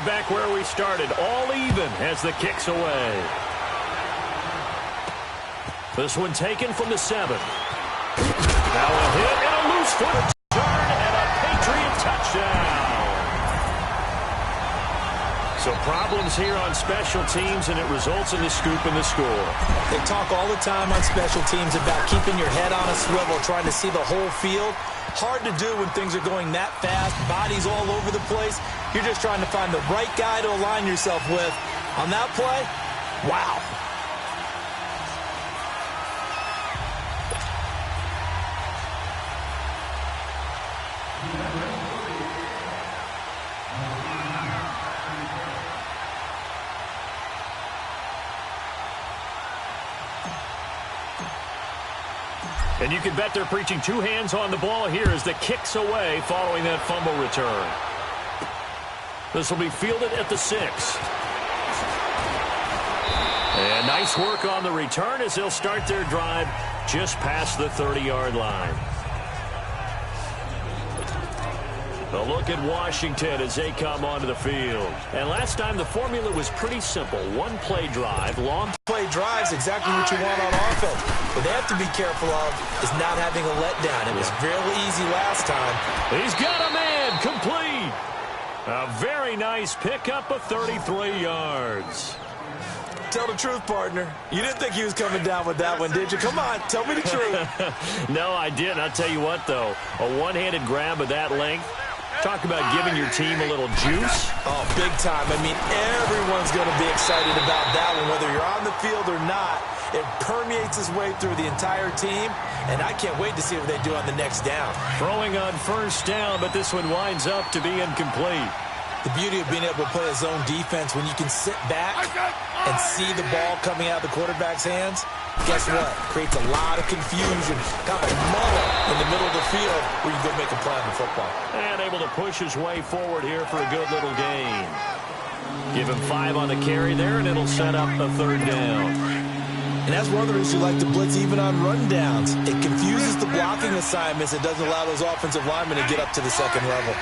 right back where we started, all even as the kick's away. This one taken from the 7. Now a hit and a loose foot turn and a Patriot touchdown. So problems here on special teams, and it results in the scoop and the score. They talk all the time on special teams about keeping your head on a swivel, trying to see the whole field. Hard to do when things are going that fast, bodies all over the place. You're just trying to find the right guy to align yourself with. On that play, wow. And you can bet they're preaching two hands on the ball here as the kick's away following that fumble return. This will be fielded at the 6. And nice work on the return as they'll start their drive just past the 30-yard line. A look at Washington as they come onto the field. And last time the formula was pretty simple. One-play drive, long play drives, exactly what you want on offense. What they have to be careful of is not having a letdown. It was really easy last time. He's got a man, complete. A very nice pickup of 33 yards. Tell the truth, partner. You didn't think he was coming down with that one, did you? Come on, tell me the truth. No, I didn't. I'll tell you what, though. A one-handed grab of that length. Talk about giving your team a little juice. Oh, big time. I mean, everyone's going to be excited about that one, whether you're on the field or not. It permeates its way through the entire team, and I can't wait to see what they do on the next down. Throwing on first down, but this one winds up to be incomplete. The beauty of being able to play a zone defense when you can sit back and see the ball coming out of the quarterback's hands, guess what? Creates a lot of confusion, kind of a muddle in the middle of the field where you go make a play on the football. And able to push his way forward here for a good little gain. Give him 5 on the carry there, and it'll set up a third down. And that's one of the reasons you like to blitz even on rundowns. It confuses the blocking assignments. It doesn't allow those offensive linemen to get up to the second level.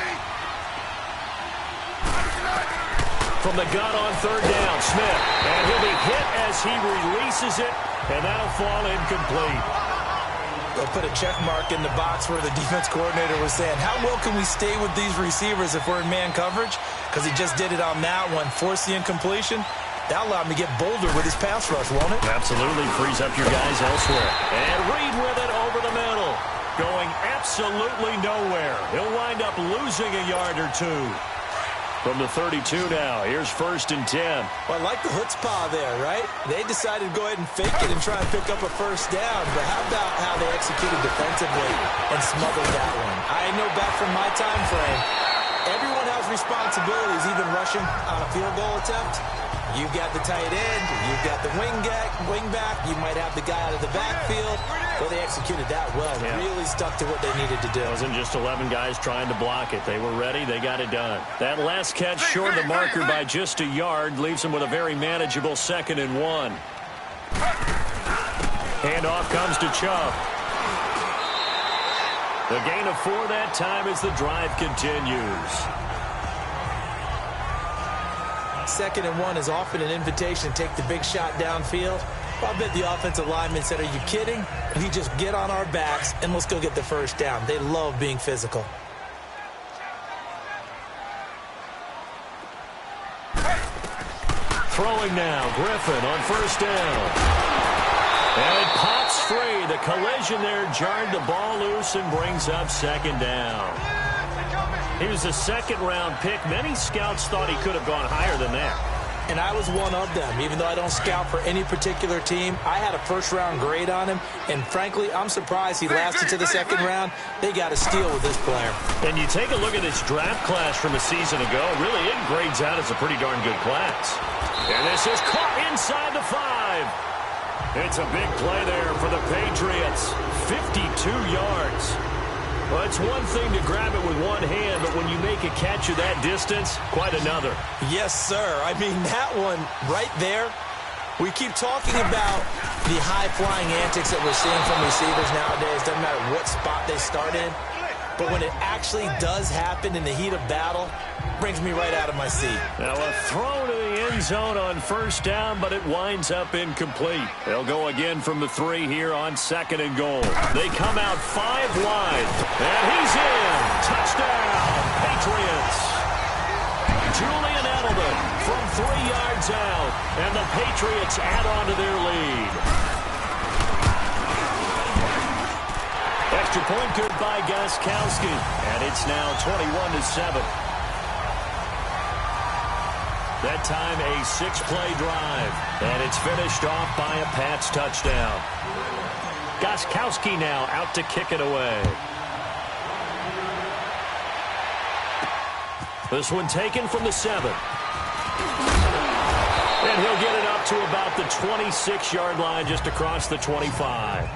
From the gun on third down, Smith. And he'll be hit as he releases it, and that'll fall incomplete. They'll put a check mark in the box where the defense coordinator was saying, how well can we stay with these receivers if we're in man coverage? Because he just did it on that one, forced the incompletion. That'll allow him to get bolder with his pass rush, won't it? Absolutely. Frees up your guys elsewhere. And Reed with it over the middle. Going absolutely nowhere. He'll wind up losing a yard or two. From the 32 now, here's 1st and 10. Well, I like the chutzpah there, right? They decided to go ahead and fake it and try and pick up a first down, but how about how they executed defensively and smothered that one? I know back from my time frame, everyone has responsibilities, even rushing on a field goal attempt. You've got the tight end, you've got the wing back, you might have the guy out of the backfield. Well, they executed that well. Yeah. Really stuck to what they needed to do. It wasn't just 11 guys trying to block it. They were ready. They got it done. That last catch short of the marker by just a yard leaves them with a very manageable 2nd and 1. Handoff comes to Chubb. The gain of 4 that time as the drive continues. 2nd and 1 is often an invitation to take the big shot downfield. I bet the offensive lineman said, are you kidding? We just get on our backs and let's go get the first down. They love being physical. Throwing now, Griffin on first down. And it pops free. The collision there jarred the ball loose and brings up 2nd down. He was a 2nd-round pick. Many scouts thought he could have gone higher than that. And I was one of them. Even though I don't scout for any particular team, I had a 1st-round grade on him. And frankly, I'm surprised he lasted to the 2nd round. They got a steal with this player. And you take a look at this draft class from a season ago, really it grades out as a pretty darn good class. And this is caught inside the 5. It's a big play there for the Patriots. 52 yards. Well, it's one thing to grab it with one hand, but when you make a catch of that distance, quite another. Yes, sir. I mean, that one right there, we keep talking about the high-flying antics that we're seeing from receivers nowadays. Doesn't matter what spot they start in. but when it actually does happen in the heat of battle, brings me right out of my seat. Now a throw to the end zone on first down, but it winds up incomplete. They'll go again from the 3 here on 2nd and goal. They come out 5 wide, and he's in. Touchdown, Patriots. Julian Edelman from 3 yards out, and the Patriots add on to their lead. Extra point good by Gostkowski, and it's now 21-7. That time a 6-play drive, and it's finished off by a Pats touchdown. Gostkowski now out to kick it away. This one taken from the 7. And he'll get it up to about the 26-yard line, just across the 25.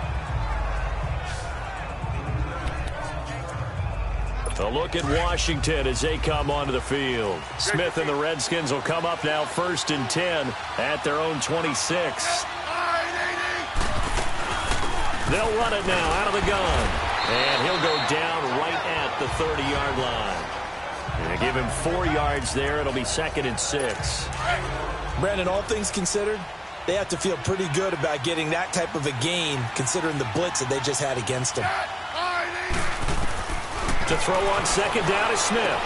A look at Washington as they come onto the field. Smith and the Redskins will come up now 1st and 10 at their own 26. They'll run it now out of the gun. And he'll go down right at the 30-yard line. And give him 4 yards there. It'll be 2nd and 6. Brandon, all things considered, they have to feel pretty good about getting that type of a gain, considering the blitz that they just had against them. To throw on 2nd down is Smith.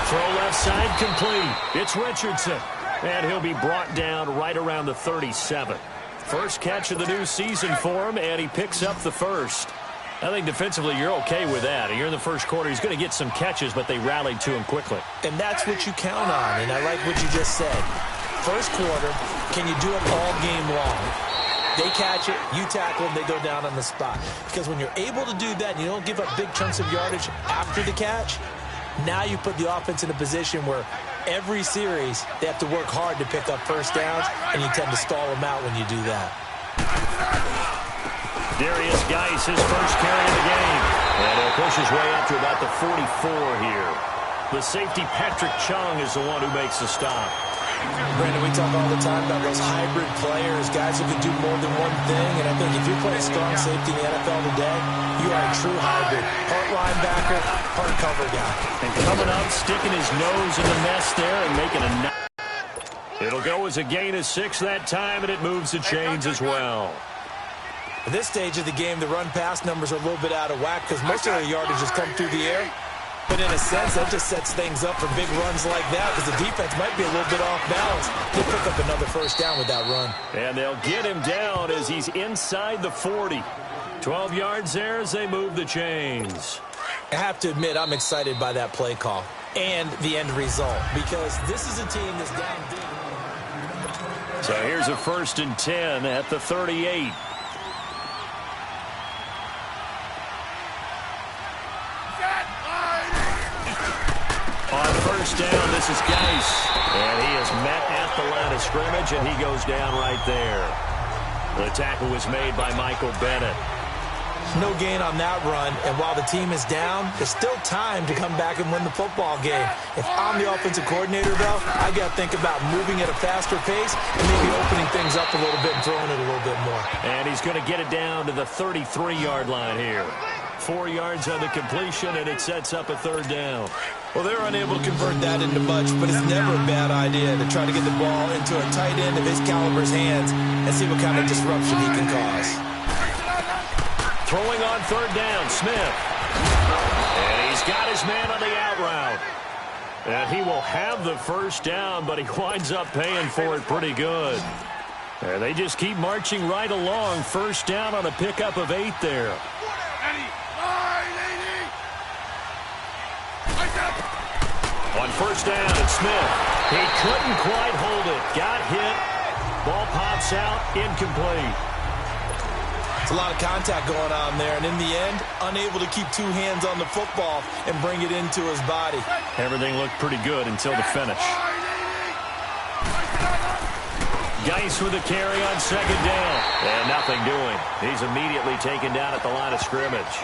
Throw left side complete. It's Richardson. And he'll be brought down right around the 37. First catch of the new season for him, and he picks up the first. I think defensively you're okay with that. You're in the first quarter. He's going to get some catches, but they rallied to him quickly. And that's what you count on, and I like what you just said. First quarter, can you do it all game long? They catch it, you tackle them, they go down on the spot. Because when you're able to do that and you don't give up big chunks of yardage after the catch, now you put the offense in a position where every series they have to work hard to pick up first downs, and you tend to stall them out when you do that. Darius Geis, his first carry of the game. And he'll push his way up to about the 44 here. The safety, Patrick Chung, is the one who makes the stop. Brandon, we talk all the time about those hybrid players, guys who can do more than one thing. And I think if you're playing strong safety in the NFL today, you are a true hybrid. Part linebacker, part cover guy. And coming up, sticking his nose in the mess there and making a... It'll go as a gain of 6 that time, and it moves the chains as well. At this stage of the game, the run-pass numbers are a little bit out of whack because most of their yardage has come through the air. But in a sense, that just sets things up for big runs like that because the defense might be a little bit off balance. They pick up another first down with that run. And they'll get him down as he's inside the 40. 12 yards there as they move the chains. I have to admit, I'm excited by that play call and the end result because this is a team that's down big. So here's a 1st and 10 at the 38. On first down, this is Geis. And he is met at the line of scrimmage, and he goes down right there. The tackle was made by Michael Bennett. No gain on that run, and while the team is down, there's still time to come back and win the football game. If I'm the offensive coordinator, though, I got to think about moving at a faster pace and maybe opening things up a little bit and throwing it a little bit more. And he's going to get it down to the 33-yard line here. 4 yards on the completion, and it sets up a 3rd down. Well, they're unable to convert that into much, but it's never a bad idea to try to get the ball into a tight end of his caliber's hands and see what kind of disruption he can cause. Throwing on 3rd down, Smith. And he's got his man on the out route. And he will have the first down, but he winds up paying for it pretty good. And they just keep marching right along. First down on a pickup of 8 there. On first down, it's Smith. He couldn't quite hold it. Got hit. Ball pops out. Incomplete. It's a lot of contact going on there, and in the end, unable to keep 2 hands on the football and bring it into his body. Everything looked pretty good until the finish. Geis with a carry on 2nd down. And nothing doing. He's immediately taken down at the line of scrimmage.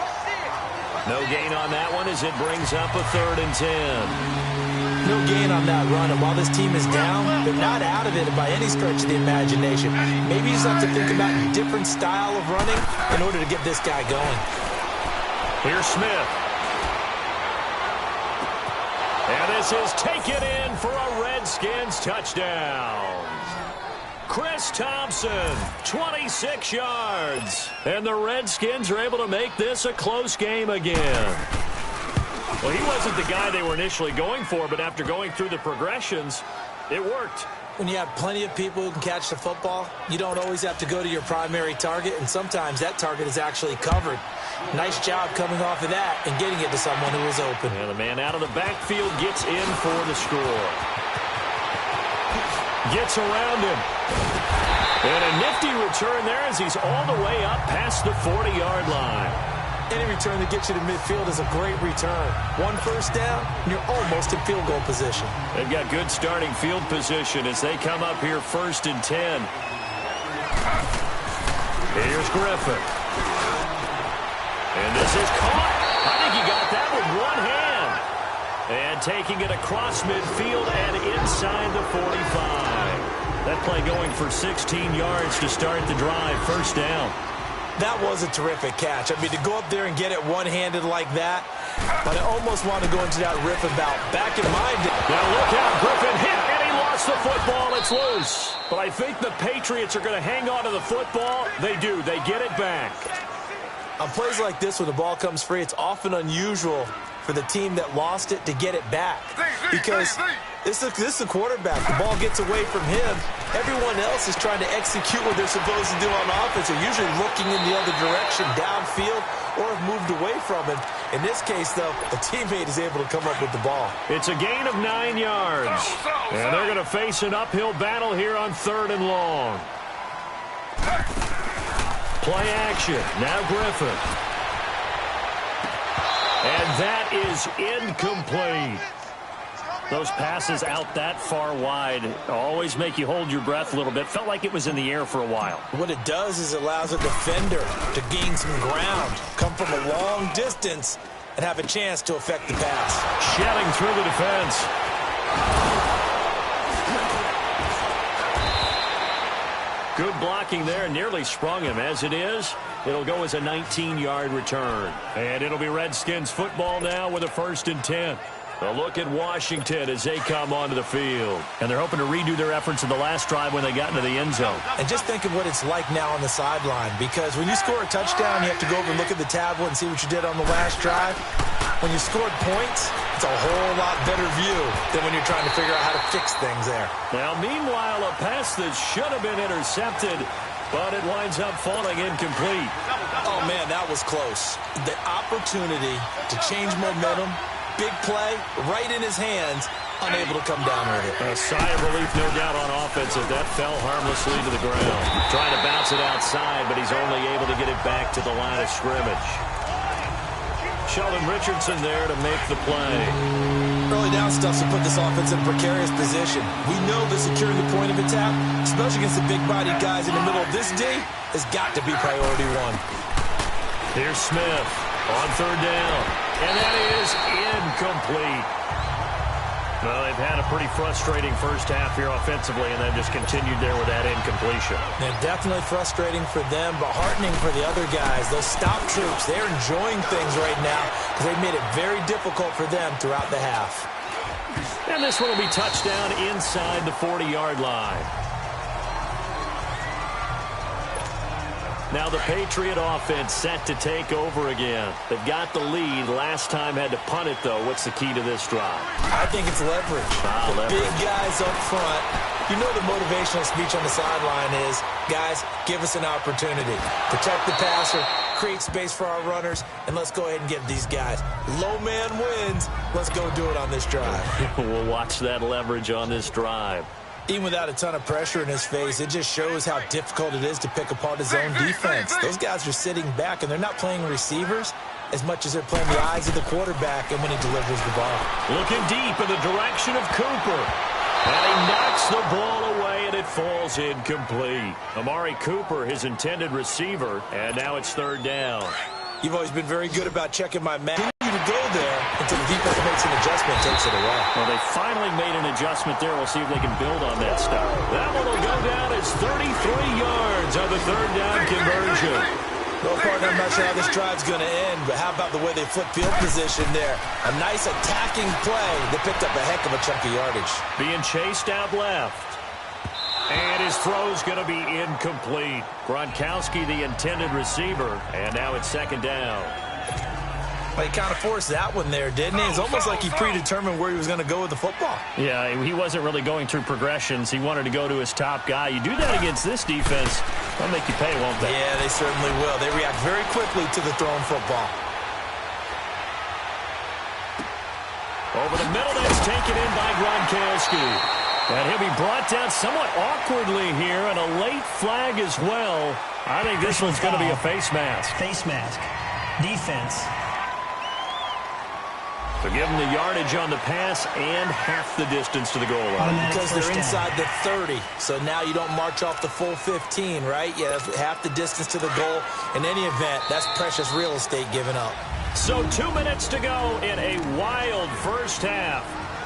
No gain on that one as it brings up a 3rd and 10. No gain on that run, and while this team is down, they're not out of it by any stretch of the imagination. Maybe you just have to think about a different style of running in order to get this guy going. Here's Smith. And this is taken in for a Redskins touchdown. Chris Thompson, 26 yards. And the Redskins are able to make this a close game again. Well, he wasn't the guy they were initially going for, but after going through the progressions, it worked. When you have plenty of people who can catch the football, you don't always have to go to your primary target, and sometimes that target is actually covered. Nice job coming off of that and getting it to someone who was open. And the man out of the backfield gets in for the score. Gets around him. And a nifty return there as he's all the way up past the 40-yard line. Any return that gets you to midfield is a great return. One first down, and you're almost in field goal position. They've got good starting field position as they come up here 1st and 10. Here's Griffin. And this is caught. I think he got that with one hand. And taking it across midfield and inside the 45. That play going for 16 yards to start the drive. First down. That was a terrific catch. I mean, to go up there and get it one-handed like that, but I almost want to go into that riff about back in mind. Now look out, Griffin hit, and he lost the football. It's loose. But I think the Patriots are going to hang on to the football. They do. They get it back. On plays like this, when the ball comes free, it's often unusual for the team that lost it to get it back. Because this is the quarterback. The ball gets away from him. Everyone else is trying to execute what they're supposed to do on offense. They're usually looking in the other direction, downfield, or have moved away from him. In this case, though, a teammate is able to come up with the ball. It's a gain of 9 yards. And they're going to face an uphill battle here on 3rd and long. Play action. Now Griffin. And that is incomplete. Those passes out that far wide always make you hold your breath a little bit. Felt like it was in the air for a while. What it does is it allows a defender to gain some ground, come from a long distance, and have a chance to affect the pass. Shedding through the defense. Good blocking there, nearly sprung him. As it is, it'll go as a 19-yard return. And it'll be Redskins football now with a 1st and 10. A look at Washington as they come onto the field. And they're hoping to redo their efforts in the last drive when they got into the end zone. And just think of what it's like now on the sideline. Because when you score a touchdown, you have to go over and look at the tablet and see what you did on the last drive. When you scored points, it's a whole lot better view than when you're trying to figure out how to fix things there. Now, meanwhile, a pass that should have been intercepted, but it winds up falling incomplete. Oh, man, that was close. The opportunity to change momentum, big play, right in his hands, unable to come down with it. A sigh of relief, no doubt, on offense as that fell harmlessly to the ground. Trying to bounce it outside, but he's only able to get it back to the line of scrimmage. Sheldon Richardson there to make the play. Early down stuff to put this offense in a precarious position. We know that securing the point of attack, especially against the big-bodied guys in the middle of this D, has got to be priority one. Here's Smith on 3rd down. And that is incomplete. Well, they've had a pretty frustrating first half here offensively, and they've just continued there with that incompletion. They're definitely frustrating for them, but heartening for the other guys. Those stop troops, they're enjoying things right now because they've made it very difficult for them throughout the half. And this one will be touchdown inside the 40-yard line. Now the Patriot offense set to take over again. They've got the lead. Last time had to punt it, though. What's the key to this drive? I think it's leverage. Leverage. Big guys up front. You know the motivational speech on the sideline is, guys, give us an opportunity. Protect the passer, create space for our runners, and let's go ahead and get these guys. Low man wins. Let's go do it on this drive. We'll watch that leverage on this drive. Even without a ton of pressure in his face, it just shows how difficult it is to pick apart his own defense. Those guys are sitting back, and they're not playing receivers as much as they're playing the eyes of the quarterback and when he delivers the ball. Looking deep in the direction of Cooper. And he knocks the ball away, and it falls incomplete. Amari Cooper, his intended receiver, and now it's 3rd down. You've always been very good about checking my man. Continue to go there until the defense makes an adjustment and takes it away. Well, they finally made an adjustment there. We'll see if they can build on that stuff. That one will go down as 33 yards on the 3rd down conversion. Well, partner, I'm not sure how this drive's going to end, but how about the way they flip field position there? A nice attacking play. They picked up a heck of a chunk of yardage. Being chased out left. And his throw's going to be incomplete. Gronkowski, the intended receiver, and now it's second down. Well, he kind of forced that one there, didn't he? It's almost like he predetermined where he was going to go with the football. Yeah, he wasn't really going through progressions. He wanted to go to his top guy. You do that against this defense, they'll make you pay, won't they? Yeah, they certainly will. They react very quickly to the thrown football. Over the middle, that's taken in by Gronkowski. And he'll be brought down somewhat awkwardly here, and a late flag as well. I think this one's going to be a face mask. Face mask. Defense. So give them the yardage on the pass and half the distance to the goal line. Because they're inside the 30. So now you don't march off the full 15, right? Yeah, half the distance to the goal. In any event, that's precious real estate given up. So 2 minutes to go in a wild first half.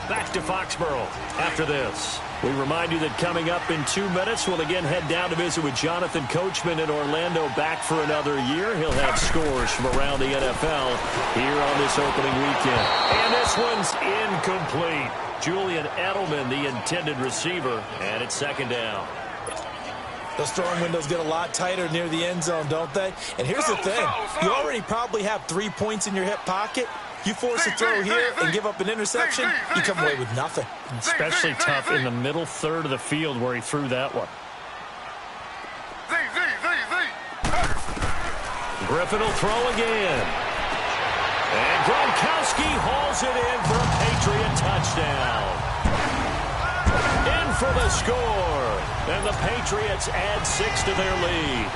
Back to Foxborough after this. We remind you that coming up in 2 minutes, we'll again head down to visit with Jonathan Coachman in Orlando, back for another year. He'll have scores from around the NFL here on this opening weekend. And this one's incomplete. Julian Edelman, the intended receiver, and it's second down. Those throwing windows get a lot tighter near the end zone, don't they? And here's the thing. You already probably have 3 points in your hip pocket. You force a throw here and give up an interception, you come away with nothing. Especially tough in the middle third of the field where he threw that one. Griffin will throw again. And Gronkowski hauls it in for a Patriot touchdown. In for the score. And the Patriots add 6 to their lead.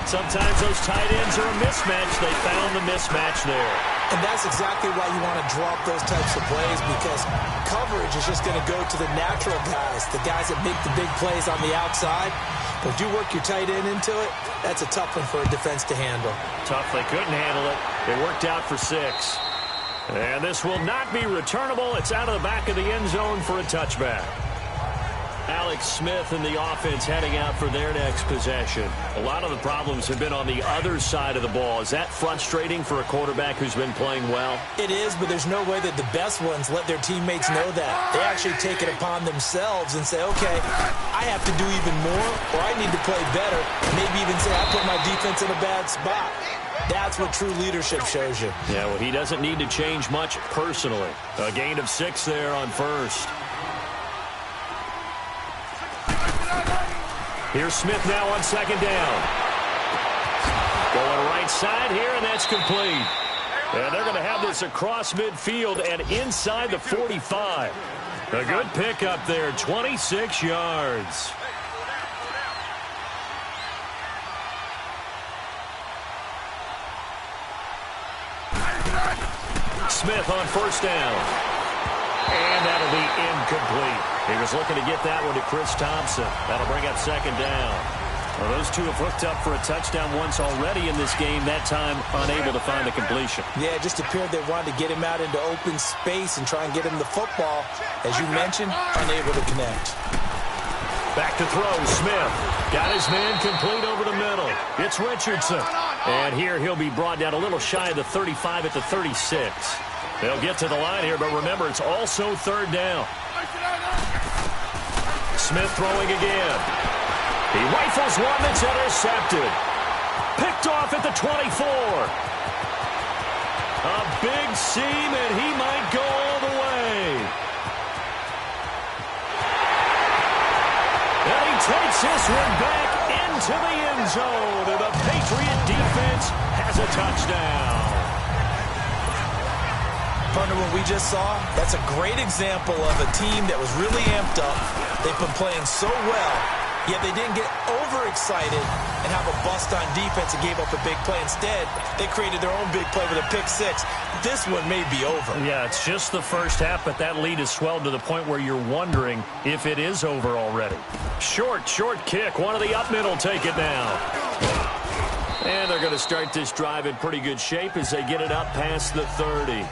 Sometimes those tight ends are a mismatch. They found the mismatch there. And that's exactly why you want to drop those types of plays, because coverage is just going to go to the natural guys, the guys that make the big plays on the outside. But if you work your tight end into it, that's a tough one for a defense to handle. Tough. They couldn't handle it. They worked out for 6. And this will not be returnable. It's out of the back of the end zone for a touchback. Alex Smith and the offense heading out for their next possession. A lot of the problems have been on the other side of the ball. Is that frustrating for a quarterback who's been playing well? It is, but there's no way that the best ones let their teammates know that. They actually take it upon themselves and say, okay, I have to do even more, or I need to play better. Maybe even say, I put my defense in a bad spot. That's what true leadership shows you. Yeah, well, he doesn't need to change much personally. A gain of 6 there on first. Here's Smith now on second down. Going right side here, and that's complete. And they're going to have this across midfield and inside the 45. A good pickup there, 26 yards. Smith on first down. And that'll be incomplete. He was looking to get that one to Chris Thompson. That'll bring up second down. Well, those two have hooked up for a touchdown once already in this game, that time unable to find the completion. Yeah, it just appeared they wanted to get him out into open space and try and get him the football. As you mentioned, unable to connect. Back to throw, Smith. Got his man complete over the middle. It's Richardson. And here he'll be brought down a little shy of the 35 at the 36. They'll get to the line here, but remember, it's also third down. Smith throwing again. He rifles one that's intercepted. Picked off at the 24. A big seam, and he might go all the way. And he takes this one back into the end zone, and the Patriot defense has a touchdown. Partner, what we just saw, that's a great example of a team that was really amped up. They've been playing so well, yet they didn't get overexcited and have a bust on defense and gave up a big play. Instead, they created their own big play with a pick 6. This one may be over. Yeah, it's just the first half, but that lead has swelled to the point where you're wondering if it is over already. Short kick. One of the up mid will take it now. And they're going to start this drive in pretty good shape as they get it up past the 30.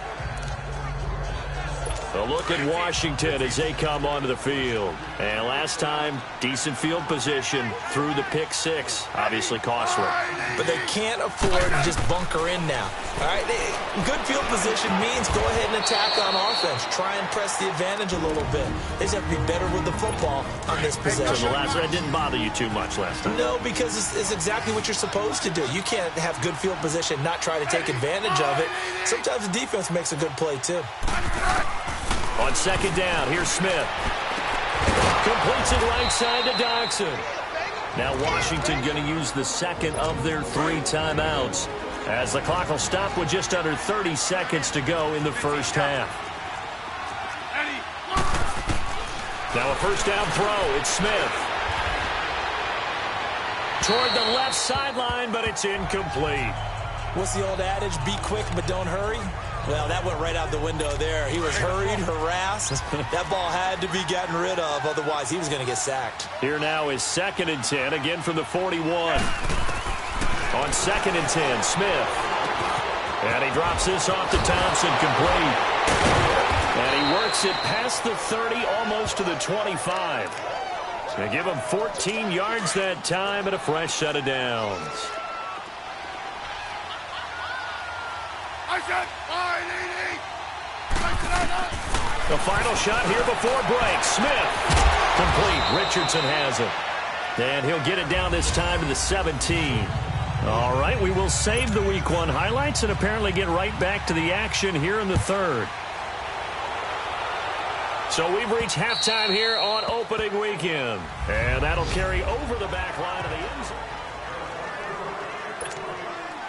A look at Washington as they come onto the field. And last time, decent field position through the pick six. Obviously costly. But they can't afford to just bunker in now. All right, good field position means go ahead and attack on offense. Try and press the advantage a little bit. They just have to be better with the football on this possession. So that didn't bother you too much last time? No, because it's exactly what you're supposed to do. You can't have good field position, not try to take advantage of it. Sometimes the defense makes a good play, too. On second down, here's Smith. Completes it right side to Dodson. Now Washington going to use the second of their 3 timeouts as the clock will stop with just under 30 seconds to go in the first half. Now a first down throw. It's Smith. Toward the left sideline, but it's incomplete. What's the old adage? Be quick, but don't hurry. Well, that went right out the window there. He was hurried, harassed. That ball had to be gotten rid of, otherwise he was going to get sacked. Here now is 2nd and 10, again from the 41. On 2nd and 10, Smith. And he drops this off to Thompson, complete. And he works it past the 30, almost to the 25. They give him 14 yards that time and a fresh set of downs. The final shot here before break. Smith. Complete. Richardson has it. And he'll get it down this time to the 17. All right, we will save the Week 1 highlights and apparently get right back to the action here in the third. So we've reached halftime here on opening weekend. And that'll carry over the back line of the end zone.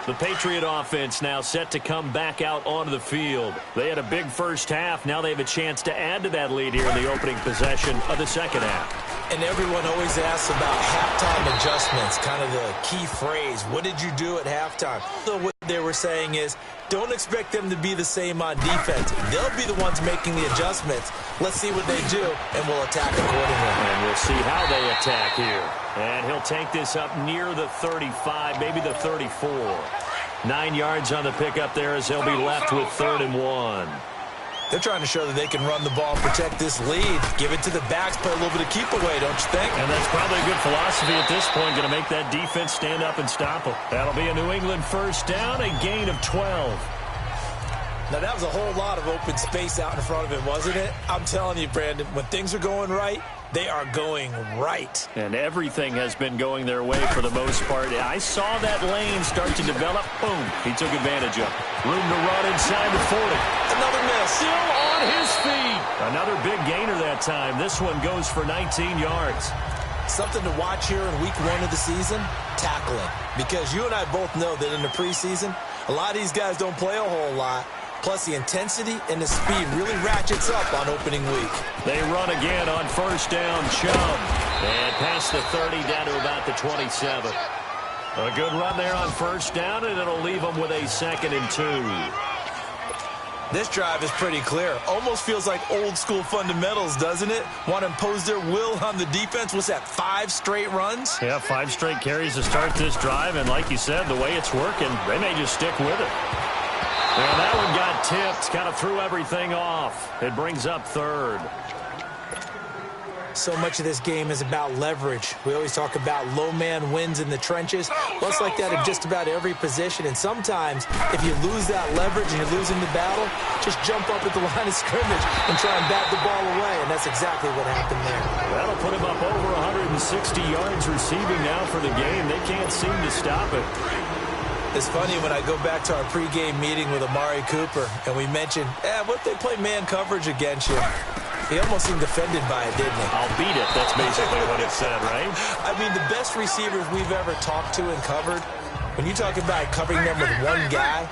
The Patriot offense now set to come back out onto the field. They had a big first half. Now they have a chance to add to that lead here in the opening possession of the second half. And everyone always asks about halftime adjustments, kind of the key phrase. What did you do at halftime? So what they were saying is, don't expect them to be the same on defense. They'll be the ones making the adjustments. Let's see what they do, and we'll attack accordingly. And we'll see how they attack here. And he'll take this up near the 35, maybe the 34. 9 yards on the pickup there as he'll be left with 3rd and 1. They're trying to show that they can run the ball and protect this lead. Give it to the backs, play a little bit of keep away, don't you think? And that's probably a good philosophy at this point, going to make that defense stand up and stop them. That'll be a New England first down, a gain of 12. Now, that was a whole lot of open space out in front of him, wasn't it? I'm telling you, Brandon, when things are going right, they are going right. And everything has been going their way for the most part. I saw that lane start to develop. Boom. He took advantage of it. Room to run inside the 40. Another miss. Still on his feet. Another big gainer that time. This one goes for 19 yards. Something to watch here in week 1 of the season, tackling. Because you and I both know that in the preseason, a lot of these guys don't play a whole lot. Plus, the intensity and the speed really ratchets up on opening week. They run again on first down. Chubb. And past the 30 down to about the 27. A good run there on first down, and it'll leave them with a 2nd and 2. This drive is pretty clear. Almost feels like old school fundamentals, doesn't it? Want to impose their will on the defense. What's that, 5 straight runs? Yeah, 5 straight carries to start this drive. And like you said, the way it's working, they may just stick with it. And that one got tipped, kind of threw everything off. It brings up 3rd. So much of this game is about leverage. We always talk about low man wins in the trenches. Well, it's like that in just about every position. And sometimes, if you lose that leverage and you're losing the battle, just jump up at the line of scrimmage and try and bat the ball away. And that's exactly what happened there. That'll put him up over 160 yards receiving now for the game. They can't seem to stop it. It's funny when I go back to our pregame meeting with Amari Cooper and we mentioned, what if they play man coverage against you? He almost seemed offended by it, didn't he? I'll beat it. That's basically what it said, right? I mean, the best receivers we've ever talked to and covered, when you talk about covering them with one guy,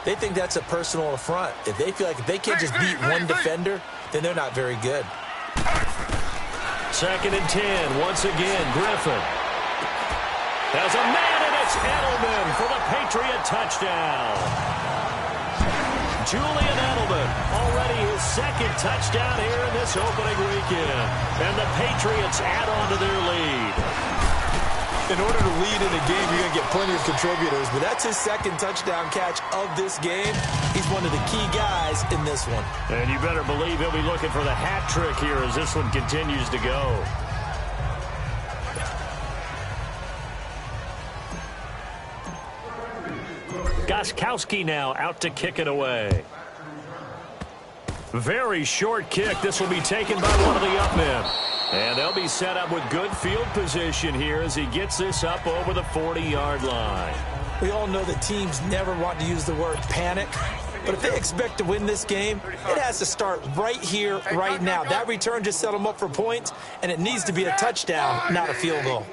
they think that's a personal affront. If they feel like if they can't just beat one defender, then they're not very good. 2nd and 10. Once again, Griffin. There's a man, and it's Edelman for the Patriot touchdown. Julian Edelman, already his 2nd touchdown here in this opening weekend. And the Patriots add on to their lead. In order to lead in a game, you're going to get plenty of contributors, but that's his second touchdown catch of this game. He's one of the key guys in this one. And you better believe he'll be looking for the hat trick here as this one continues to go. Gostkowski now out to kick it away. Very short kick. This will be taken by one of the up men. And they'll be set up with good field position here as he gets this up over the 40-yard line. We all know that teams never want to use the word panic, but if they expect to win this game, it has to start right here, right now. That return just set them up for points, and it needs to be a touchdown, not a field goal.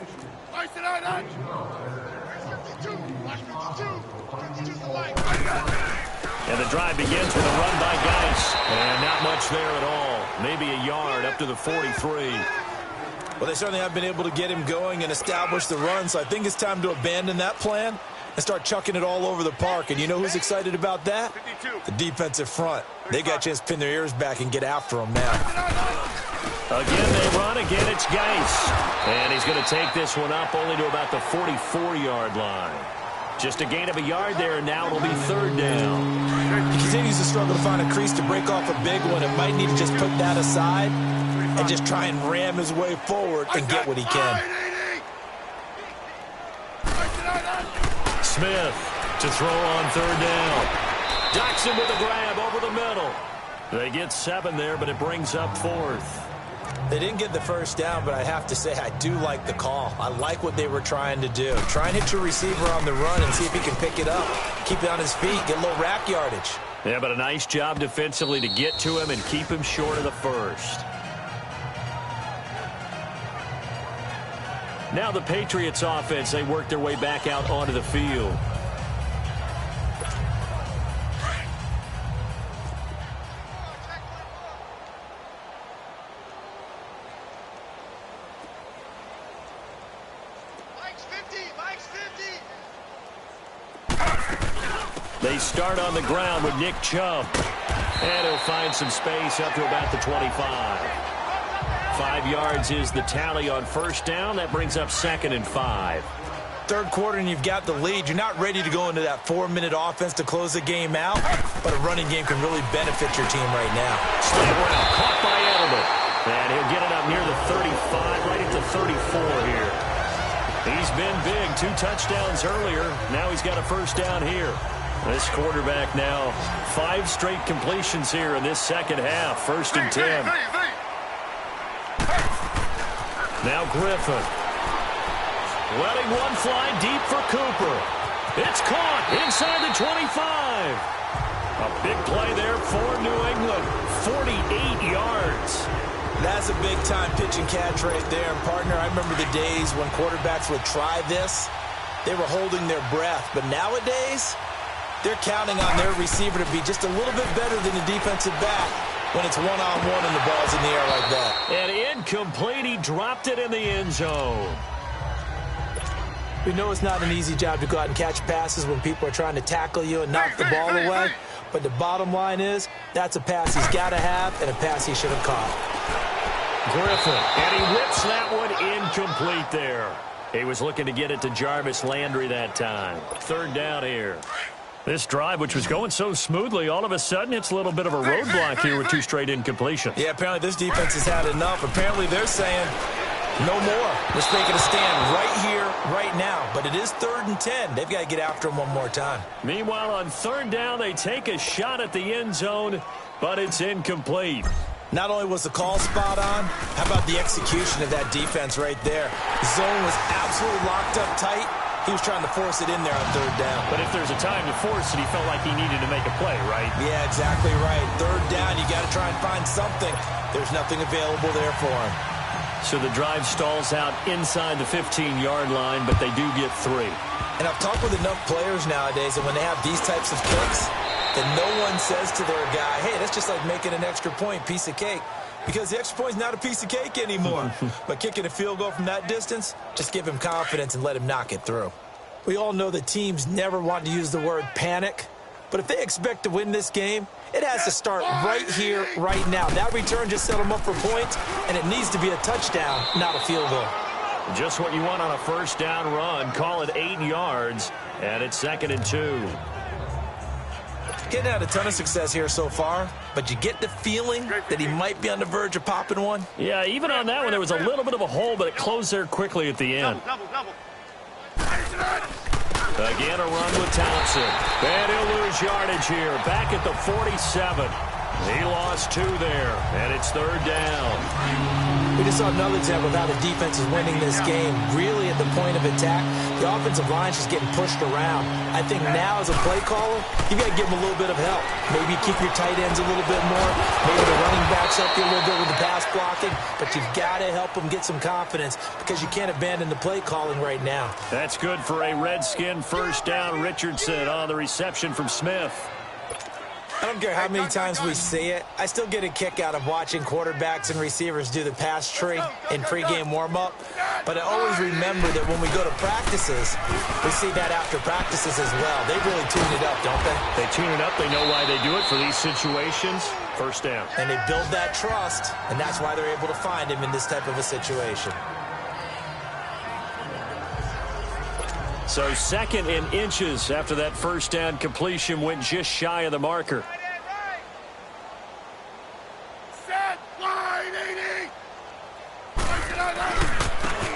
And the drive begins with a run by Geis. And not much there at all. Maybe a yard up to the 43. Well, they certainly have been able to get him going and establish the run, so I think it's time to abandon that plan and start chucking it all over the park. And you know who's excited about that? The defensive front. They got a chance to pin their ears back and get after him now. Again, they run. Again, it's Geis. And he's going to take this one up only to about the 44-yard line. Just a gain of a yard there, and now it'll be third down. He continues to struggle to find a crease to break off a big one. It might need to just put that aside and just try and ram his way forward and get what he can. Smith to throw on third down. Doxson with a grab over the middle. They get 7 there, but it brings up fourth. They didn't get the first down, but I have to say I do like the call. I like what they were trying to do. Try and hit your receiver on the run and see if he can pick it up. Keep it on his feet, get a little rack yardage. Yeah, but a nice job defensively to get to him and keep him short of the first. Now the Patriots offense, they work their way back out onto the field. They start on the ground with Nick Chubb. And he'll find some space up to about the 25. 5 yards is the tally on first down. That brings up 2nd and 5. Third quarter and you've got the lead. You're not ready to go into that 4-minute offense to close the game out, but a running game can really benefit your team right now. Slant route caught by Edelman. And he'll get it up near the 35, right at the 34 here. He's been big. 2 touchdowns earlier. Now he's got a first down here. This quarterback now 5 straight completions here in this second half. 1st and 10. Now Griffin. Letting one fly deep for Cooper. It's caught inside the 25. A big play there for New England. 48 yards. That's a big-time pitch and catch right there. And, partner, I remember the days when quarterbacks would try this. They were holding their breath. But nowadays, they're counting on their receiver to be just a little bit better than the defensive back when it's one-on-one and the ball's in the air like that. And incomplete. He dropped it in the end zone. We know it's not an easy job to go out and catch passes when people are trying to tackle you and knock the ball away. But the bottom line is, that's a pass he's got to have and a pass he should have caught. Griffin, and he whips that one incomplete there. He was looking to get it to Jarvis Landry that time. 3rd down here. This drive, which was going so smoothly, all of a sudden it's a little bit of a roadblock here with 2 straight incompletions. Yeah, apparently this defense has had enough. Apparently they're saying no more. Let's make it a stand right here, right now. But it is 3rd and 10. They've got to get after him one more time. Meanwhile, on 3rd down, they take a shot at the end zone, but it's incomplete. Not only was the call spot on, how about the execution of that defense right there? The zone was absolutely locked up tight. He was trying to force it in there on 3rd down. But if there's a time to force it, he felt like he needed to make a play, right? Yeah, exactly right. 3rd down, you got to try and find something. There's nothing available there for him. So the drive stalls out inside the 15-yard line, but they do get 3. And I've talked with enough players nowadays, and when they have these types of kicks, that no one says to their guy, hey, that's just like making an extra point, piece of cake. Because the extra point is not a piece of cake anymore. But kicking a field goal from that distance, just give him confidence and let him knock it through. We all know that teams never want to use the word panic. But if they expect to win this game, it has to start right here, right now. That return just set them up for points, and it needs to be a touchdown, not a field goal. Just what you want on a first down run. Call it 8 yards, and it's 2nd and 2. Getting out a ton of success here so far, but you get the feeling that he might be on the verge of popping one. Yeah, even on that one, there was a little bit of a hole, but it closed there quickly at the end. Again, a run with Townsend. And he'll lose yardage here. Back at the 47. He lost 2 there, and it's 3rd down. We just saw another example of how the defense is winning this game. Really at the point of attack, the offensive line is just getting pushed around. I think now as a play caller, you got to give them a little bit of help. Maybe keep your tight ends a little bit more. Maybe the running backs help you a little bit with the pass blocking. But you've got to help them get some confidence because you can't abandon the play calling right now. That's good for a Redskin first down. Richardson on the reception from Smith. I don't care how many times we see it. I still get a kick out of watching quarterbacks and receivers do the pass tree in pregame warm-up. But I always remember that when we go to practices, we see that after practices as well. They really tune it up, don't they? They tune it up. They know why they do it for these situations. First down. And they build that trust, and that's why they're able to find him in this type of a situation. So 2nd and inches after that first down completion went just shy of the marker.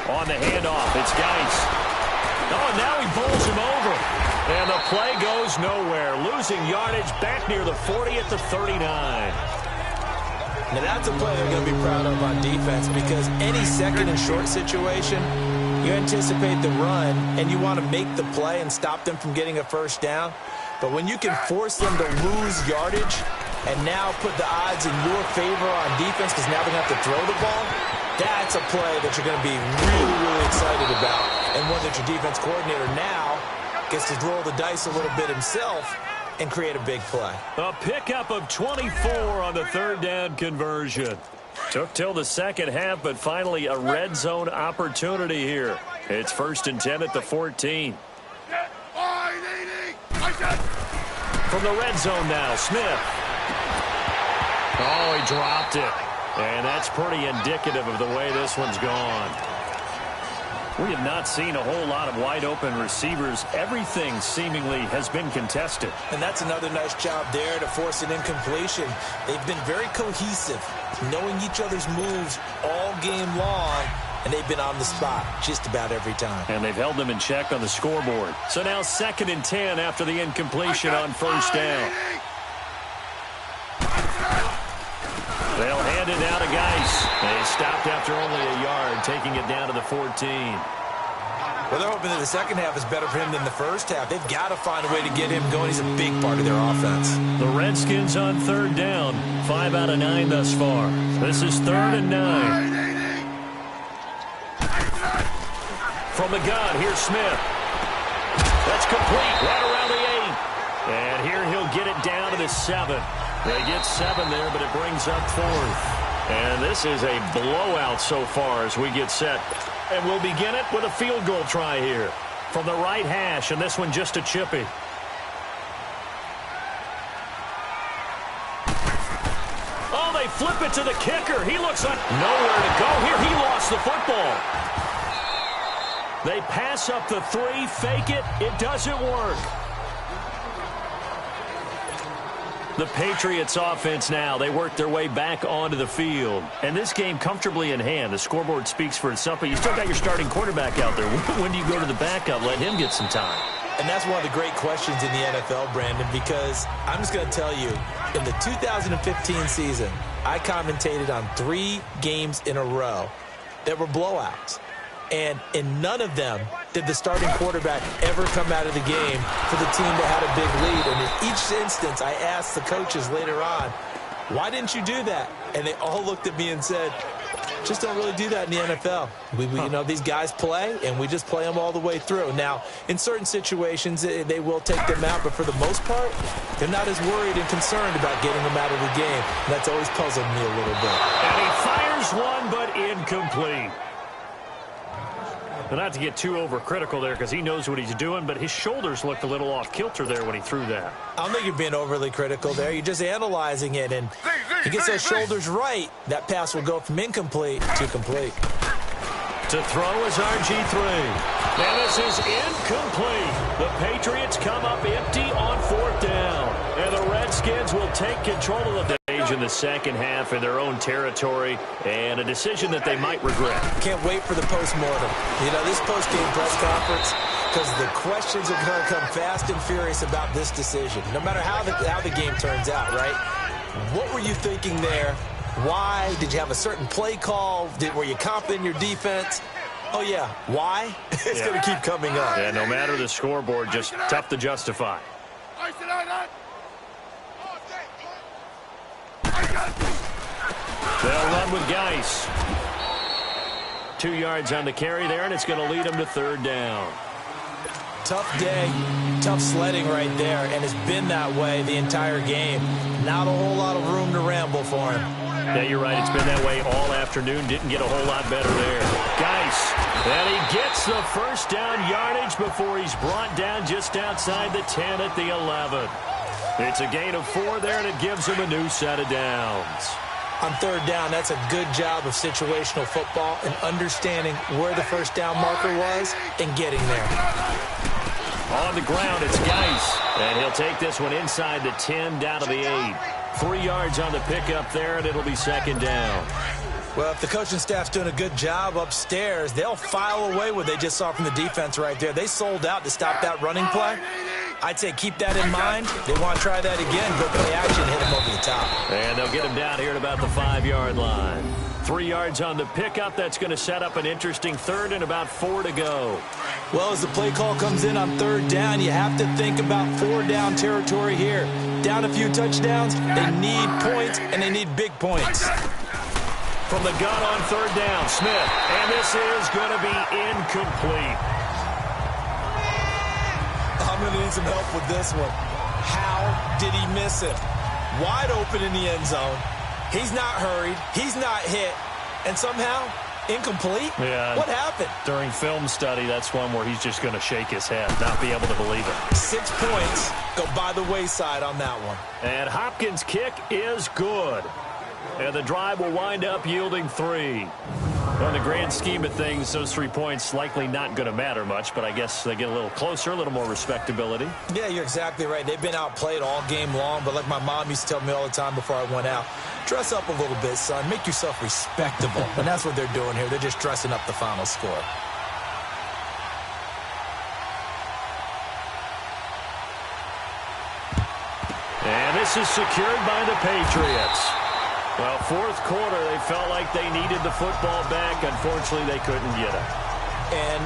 On the handoff, it's Geis. Oh, and now he bowls him over. And the play goes nowhere. Losing yardage back near the 40 at the 39. Now that's a play they're going to be proud of on defense because any 2nd and short situation, you anticipate the run, and you want to make the play and stop them from getting a first down. But when you can force them to lose yardage and now put the odds in your favor on defense because now they're going to have to throw the ball, that's a play that you're going to be really, really excited about. And one that your defense coordinator now gets to roll the dice a little bit himself and create a big play. A pickup of 24 on the 3rd down conversion. Took till the second half, but finally a red zone opportunity here. It's 1st and 10 at the 14. From the red zone now, Smith. Oh, he dropped it. And that's pretty indicative of the way this one's gone. We have not seen a whole lot of wide-open receivers. Everything seemingly has been contested. And that's another nice job there to force an incompletion. They've been very cohesive, knowing each other's moves all game long, and they've been on the spot just about every time. And they've held them in check on the scoreboard. So now 2nd and 10 after the incompletion on first down. They'll hand it down to Geis. They stopped after only a yard, taking it down to the 14. Well, they're hoping that the second half is better for him than the first half. They've got to find a way to get him going. He's a big part of their offense. The Redskins on 3rd down. 5 out of 9 thus far. This is 3rd and 9. From the gun, here's Smith. That's complete right around the 8. And here he'll get it down to the 7. They get 7 there, but it brings up 4th. And this is a blowout so far as we get set. And we'll begin it with a field goal try here. From the right hash, and this one just a chippy. Oh, they flip it to the kicker. He looks like nowhere to go here. He lost the football. They pass up the 3, fake it. It doesn't work. The Patriots offense now, they work their way back onto the field. And this game comfortably in hand. The scoreboard speaks for itself, but you still got your starting quarterback out there. When do you go to the backup? Let him get some time. And that's one of the great questions in the NFL, Brandon, because I'm just going to tell you, in the 2015 season, I commentated on 3 games in a row that were blowouts. And in none of them did the starting quarterback ever come out of the game for the team that had a big lead. And in each instance, I asked the coaches later on, why didn't you do that? And they all looked at me and said, just don't really do that in the NFL. You know, these guys play, and we just play them all the way through. Now, in certain situations, they will take them out, but for the most part, they're not as worried and concerned about getting them out of the game. And that's always puzzled me a little bit. And he fires one, but incomplete. But not to get too overcritical there because he knows what he's doing, but his shoulders looked a little off kilter there when he threw that. I don't think you're being overly critical there. You're just analyzing it, and he gets those shoulders right. That pass will go from incomplete to complete. To throw is RG3. And this is incomplete. The Patriots come up empty on 4th down. And the Redskins will take control of the stage in the second half in their own territory. And a decision that they might regret. Can't wait for the post-mortem. You know, this post-game press conference, because the questions are going to come fast and furious about this decision. No matter how the game turns out, right? What were you thinking there? Why? Did you have a certain play call? Were you confident in your defense? Oh, yeah. Why? It's going to keep coming up. Yeah, no matter the scoreboard, just tough to justify. They'll run with Geis. 2 yards on the carry there, and it's going to lead them to 3rd down. Tough day, tough sledding right there, and it's been that way the entire game. Not a whole lot of room to ramble for him. Yeah, you're right. It's been that way all afternoon. Didn't get a whole lot better there. Geis, and he gets the first down yardage before he's brought down just outside the 10 at the 11. It's a gain of 4 there, and it gives him a new set of downs. On 3rd down, that's a good job of situational football and understanding where the first down marker was and getting there. On the ground, it's Geis, and he'll take this one inside the 10 down to the 8. 3 yards on the pickup there, and it'll be 2nd down. Well, if the coaching staff's doing a good job upstairs, they'll file away what they just saw from the defense right there. They sold out to stop that running play. I'd say keep that in mind. They want to try that again, go play action, hit him over the top. And they'll get him down here at about the 5-yard line. 3 yards on the pickup. That's going to set up an interesting 3rd and about 4 to go. Well, as the play call comes in on 3rd down, you have to think about 4-down territory here. Down a few touchdowns, they need points, and they need big points. From the gun on 3rd down, Smith. And this is going to be incomplete. I'm going to need some help with this one. How did he miss it? Wide open in the end zone. He's not hurried. He's not hit. And somehow, incomplete? Yeah. What happened? During film study, that's one where he's just going to shake his head, not be able to believe it. 6 points go by the wayside on that one. And Hopkins' kick is good. And the drive will wind up yielding 3. Well, in the grand scheme of things, those 3 points likely not going to matter much, but I guess they get a little closer, a little more respectability. Yeah, you're exactly right. They've been outplayed all game long, but like my mom used to tell me all the time before I went out, dress up a little bit, son. Make yourself respectable. And that's what they're doing here. They're just dressing up the final score. And this is secured by the Patriots. Well, 4th quarter, they felt like they needed the football back. Unfortunately, they couldn't get it. And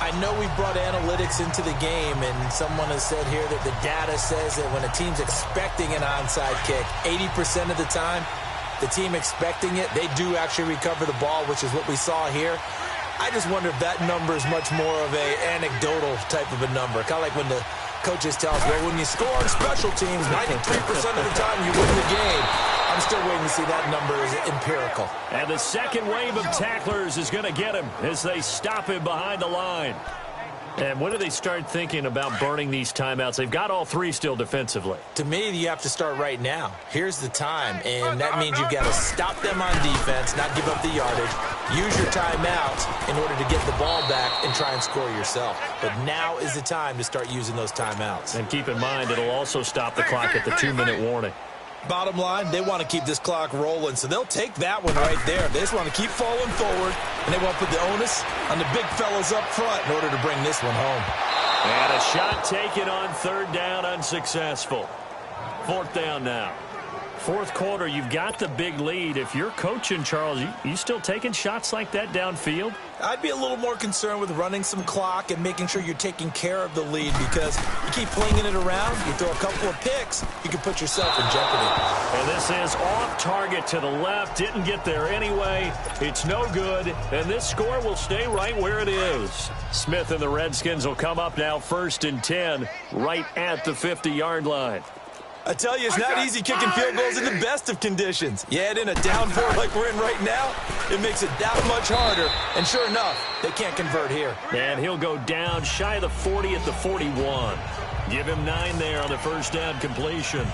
I know we brought analytics into the game, and someone has said here that the data says that when a team's expecting an onside kick, 80% of the time, the team expecting it, they do actually recover the ball, which is what we saw here. I just wonder if that number is much more of an anecdotal type of a number. Kind of like when the coaches tell us, well, when you score on special teams, 93% of the time you win the game. I'm still waiting to see that number is empirical. And the second wave of tacklers is going to get him as they stop him behind the line. And when do they start thinking about burning these timeouts? They've got all 3 still defensively. To me, you have to start right now. Here's the time, and that means you've got to stop them on defense, not give up the yardage, use your timeouts in order to get the ball back and try and score yourself. But now is the time to start using those timeouts. And keep in mind, it'll also stop the clock at the 2-minute warning. Bottom line, they want to keep this clock rolling, so they'll take that one right there. They just want to keep falling forward, and they want to put the onus on the big fellas up front in order to bring this one home. And a shot taken on 3rd down, unsuccessful. 4th down now. 4th quarter, you've got the big lead. If you're coaching, Charles, you still taking shots like that downfield? I'd be a little more concerned with running some clock and making sure you're taking care of the lead, because you keep flinging it around, you throw a couple of picks, you can put yourself in jeopardy. And this is off target to the left. Didn't get there anyway. It's no good. And this score will stay right where it is. Smith and the Redskins will come up now 1st and 10 right at the 50-yard line. I tell you, it's not easy kicking field goals in the best of conditions. You add in a downpour like we're in right now, it makes it that much harder. And sure enough, they can't convert here. And he'll go down shy of the 40 at the 41. Give him 9 there on the first down completion.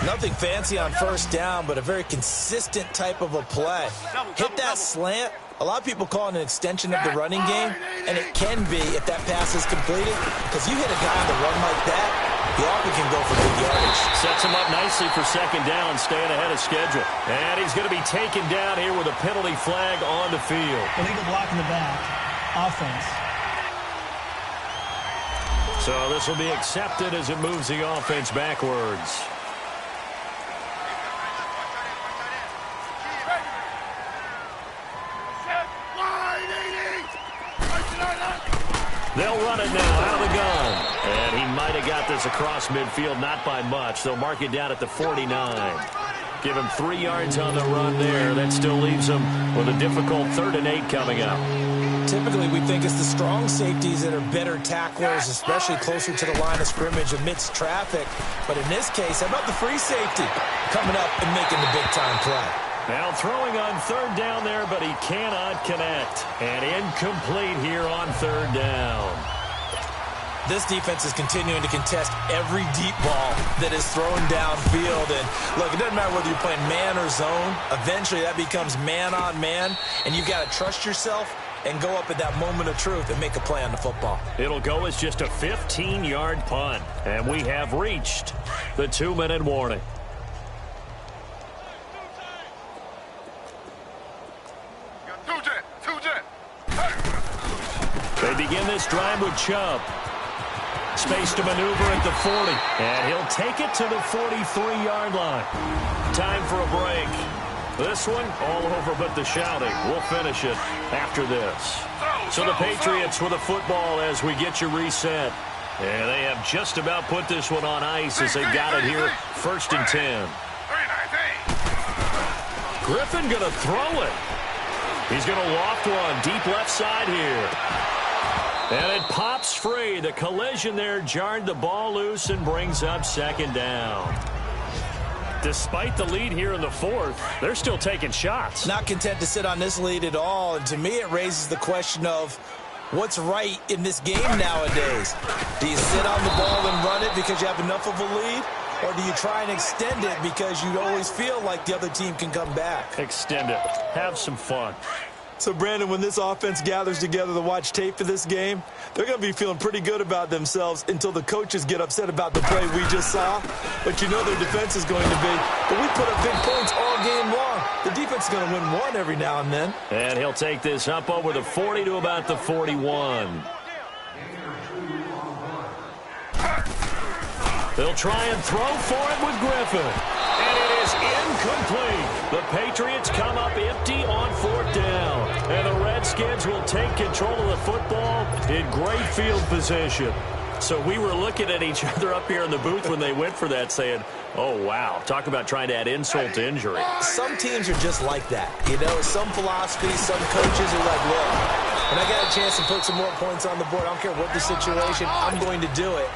Nothing fancy on first down, but a very consistent type of a play. Hit that slant, A lot of people call it an extension of the running game, and it can be if that pass is completed, because you hit a guy on the run like that, he often can go for big yardage. Sets him up nicely for second down, staying ahead of schedule. And he's going to be taken down here with a penalty flag on the field. Illegal block in the back. Offense. So this will be accepted as it moves the offense backwards. They'll run it now out of the gun. And he might have got this across midfield, not by much. They'll mark it down at the 49. Give him 3 yards on the run there. That still leaves him with a difficult 3rd and 8 coming up. Typically, we think it's the strong safeties that are better tacklers, especially closer to the line of scrimmage amidst traffic. But in this case, how about the free safety coming up and making the big-time play? Now throwing on 3rd down there, but he cannot connect. And incomplete here on 3rd down. This defense is continuing to contest every deep ball that is thrown downfield. And look, it doesn't matter whether you're playing man or zone. Eventually, that becomes man on man. And you've got to trust yourself and go up at that moment of truth and make a play on the football. It'll go as just a 15-yard punt. And we have reached the 2-minute warning. They begin this drive with Chubb. Space to maneuver at the 40. And he'll take it to the 43-yard line. Time for a break. This one, all over but the shouting. We'll finish it after this. So the Patriots with a football as we get you reset. And they have just about put this one on ice as they got it here. 1st and 10. Griffin going to throw it. He's going to loft one deep left side here. And it pops free. The collision there jarred the ball loose and brings up 2nd down. Despite the lead here in the 4th, they're still taking shots. Not content to sit on this lead at all. And to me, it raises the question of what's right in this game nowadays. Do you sit on the ball and run it because you have enough of a lead? Or do you try and extend it because you always feel like the other team can come back? Extend it. Have some fun. So, Brandon, when this offense gathers together to watch tape for this game, they're going to be feeling pretty good about themselves until the coaches get upset about the play we just saw. But you know their defense is going to be. But we put up big points all game long. The defense is going to win one every now and then. And he'll take this up over the 40 to about the 41. They'll try and throw for it with Griffin. And it is incomplete. The Patriots come up empty on 4th down. And the Redskins will take control of the football in great field position. So we were looking at each other up here in the booth when they went for that saying, oh, wow, talk about trying to add insult to injury. Some teams are just like that. You know, some philosophies, some coaches are like, look, when I got a chance to put some more points on the board, I don't care what the situation, I'm going to do it.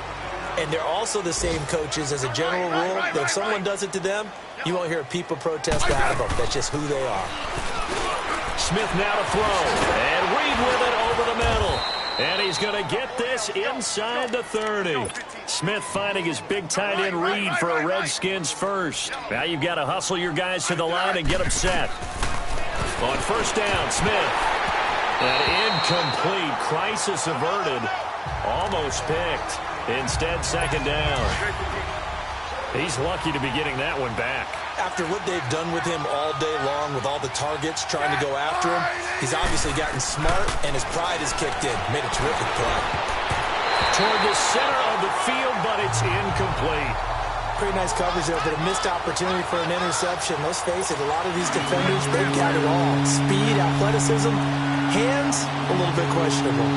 And they're also the same coaches as a general rule. That if someone does it to them, you won't hear people protest out of them. That's just who they are. Smith now to throw. And Reed with it over the middle. And he's going to get this inside the 30. Smith finding his big tight end Reed for a Redskins first. Now you've got to hustle your guys to the line and get them set. On 1st down, Smith. An incomplete. Crisis averted. Almost picked. Instead, 2nd down. He's lucky to be getting that one back. After what they've done with him all day long, with all the targets trying to go after him, he's obviously gotten smart, and his pride is kicked in. Made a terrific play. Toward the center of the field, but it's incomplete. Pretty nice coverage there, but a missed opportunity for an interception. Let's face it, a lot of these defenders, they've got it all. Speed, athleticism, hands, a little bit questionable.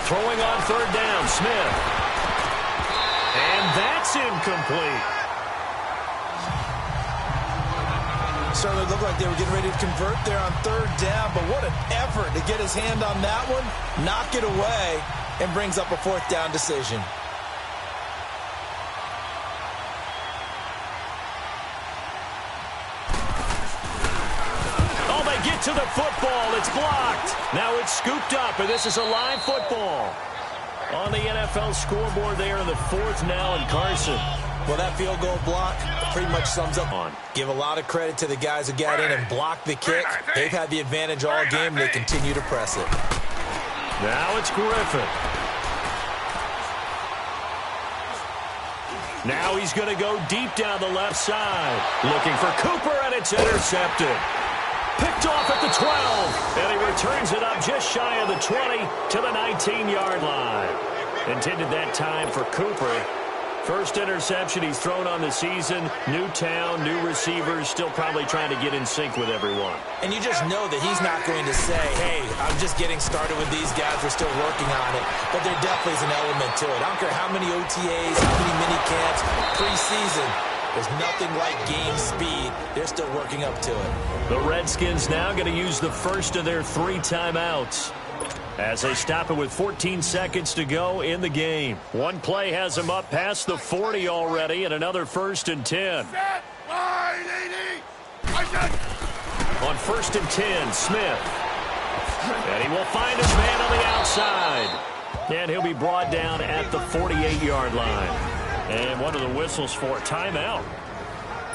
Throwing on 3rd down, Smith. And that's incomplete. Certainly looked like they were getting ready to convert there on 3rd down, but what an effort to get his hand on that one, knock it away, and brings up a 4th down decision. To the football, it's blocked. Now it's scooped up, and this is a live football. On the NFL scoreboard there in the 4th now, and Carson Well, that field goal block pretty much sums up on. Give a lot of credit to the guys who got in and blocked the kick. They've had the advantage all game. They continue to press it. Now it's Griffin. Now he's going to go deep down the left side. Looking for Cooper, and it's intercepted. Picked off at the 12, and he returns it up just shy of the 20 to the 19-yard line. Intended that time for Cooper. First interception he's thrown on the season. New town, new receivers, still probably trying to get in sync with everyone. And you just know that he's not going to say, hey, I'm just getting started with these guys. We're still working on it. But there definitely is an element to it. I don't care how many OTAs, how many mini camps, preseason. There's nothing like game speed. They're still working up to it. The Redskins now going to use the first of their 3 timeouts as they stop it with 14 seconds to go in the game. One play has them up past the 40 already, and another 1st and 10. On 1st and 10, Smith. And he will find his man on the outside. And he'll be brought down at the 48-yard line. And one of the whistles for timeout.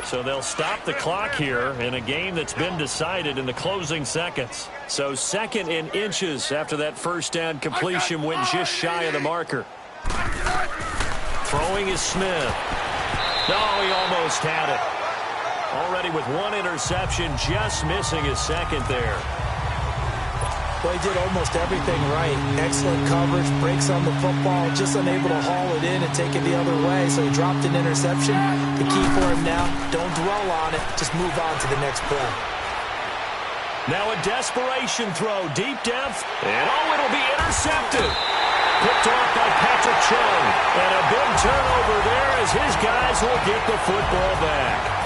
So they'll stop the clock here in a game that's been decided in the closing seconds. So 2nd and inches after that first down completion went just shy of the marker. Throwing is Smith. Oh, he almost had it. Already with 1 interception, just missing his 2nd there. Well, he did almost everything right. Excellent coverage, breaks on the football, just unable to haul it in and take it the other way. So he dropped an interception. The key for him now, don't dwell on it. Just move on to the next play. Now a desperation throw, deep depth, and it'll be intercepted. Picked off by Patrick Chung. And a big turnover there as his guys will get the football back.